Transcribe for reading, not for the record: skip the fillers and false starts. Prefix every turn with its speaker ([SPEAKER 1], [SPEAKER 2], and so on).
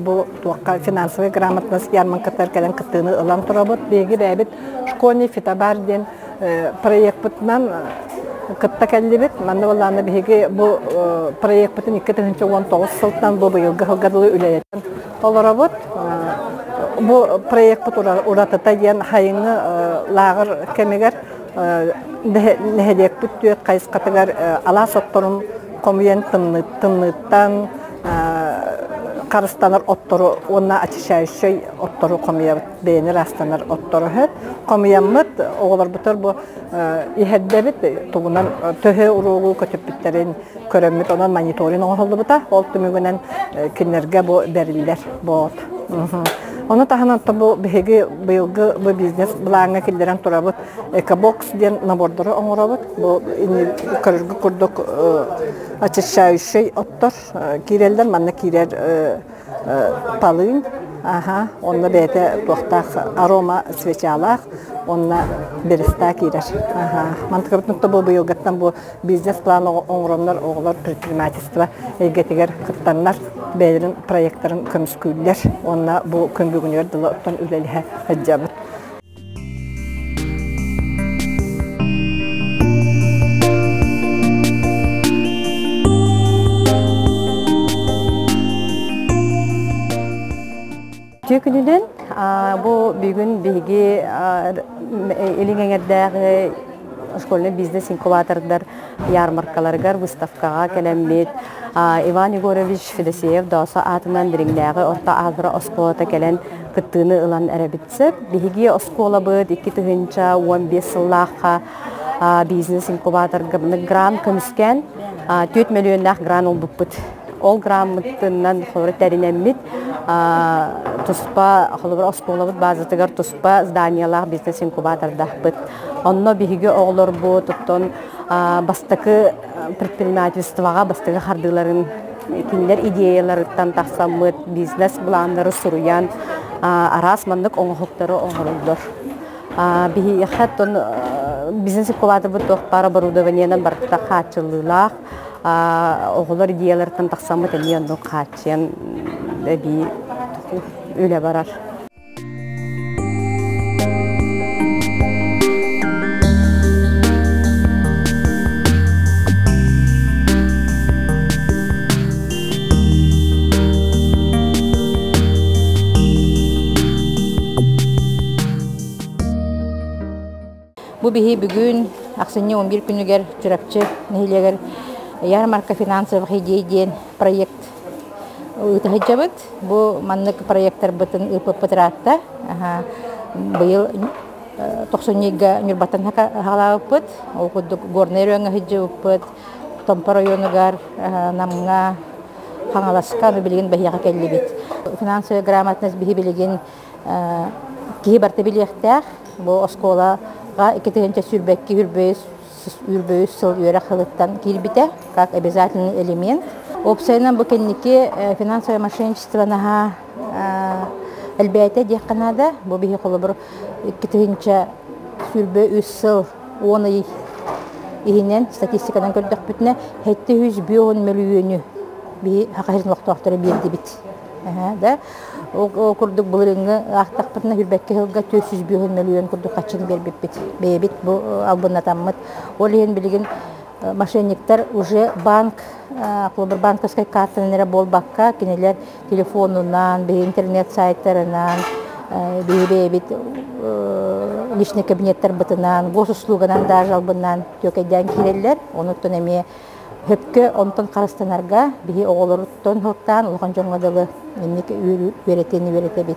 [SPEAKER 1] bu tuakka finansовый грамотность ярман катар келен кыттыны ылан турабыт беги бәбит школьный фитобарден проект бутнан кытта келдибит манда болланы беги бу проект бутын 2019 сылтан бу быйылгы хылгадылы үләйеттен толорабыт бу проект бут уратата ен хайыңы лагыр кемегер нехедек бүттүет кайыскатыгар ала сотторун комуен тынныттан карыстанар оттору онна очищающий оттору комуя бейнер астанар оттору хет комуяммыт оголар бутар бу ихеддебит тугунан төһө уругу көтөпүттерин көрөммүт онан мониторинг оголду бута ол түмүгүнен кинерге бу берилдер бот. Onu tahanan tabu bihegi bıyılgı bu biznes bulağına kildiren turabıt Ecobox diyen nabordları oğurabıt bu kırgı kurduk açışaющий ottor kirelden manna kirer palın onunla beyte tuğtaq aroma sveçalaq onunla birista kirer mantıqabıtnıqta bu bıyılgıttan bu biznes planı oğuranlar oğular предпринимательство egetiger kıttanlar beylerin proyektlerin kömüsküller onunla bu kömbügünler dılı ottan ülelihe hıccabıt. Tükünüden bu bugün bilgi elingeğerdeki şkolun biznes inkubatorlar yarmarkalargar выставкаға келемет Иван Егорович Федосеев дауса атынан диреңдәге орта агра осколата келен кыттыны ылан әрәбитсеп биги оскола быт 2015 елларга бизнес инкубаторга грант көмүскән 4 миллионнак грант булбыт. Ол гранттан хоры тәринәмит туспа холбар оскола быт базатыгар туспа зданиялар бизнес инкубаторда быт. Онно биги оглор бу туттон бастакы предпринимательствоға бастакы хардыларын киндер идеяларыттан тақсамыт бизнес пландары суруян арас мандык оңохуктары оңорулдор. Биги хаттон бизнес инкубатор бут тохпар оборудованиянан барта хачылылах оголор идеяларыттан тақсамыт элиянно хачен би үле барар. Bu bihi bugün aksine 11 günüger çırapçı nehileger yarmarka finansовых идей проект ütahıcabıt. Bu manlık proyektler bütün ıpıpıtıratta. Bıyıl 97 nürbatan halapıt. Okuduk gorneriyonga hıcabıt. Tompa rayonu namına hangalaskan bilgin bahiyağa kellibit. Finansовый грамотность bihi bilgin kihi bartabiliyaktar. Bu oskola ikitihence sürbekki ürböğüs sıl üyere kılıktan kilbite, как обязательный элемент. Опсайнан bu kendiki finansовое мошенничествонаha elbette diyekkanada, bu bihi kolubur ikitihence sürböğüs sıl 10 ay ihinen statistikadan gördük bütüne 700 milyonu bihi hakikaten vaxtı bildi bit. Da o kurduk bulurunu ahtak pırına hürbekke hılga 400 milyon kurduk kaçını berbit bu albına tammet. Oliyen bilgin мошенниктер уже банк, клубер банковской карталары бол бакка, кинелер телефонунан, интернет сайттарынан, бит личный кабинеттер бытынан, госуслуганан даже албынан төкеден киреллер, онуттан эме höpkö onton karastanarga bihi oğuluruttun hırttan ulğan joňadалы emniki üreteni bit.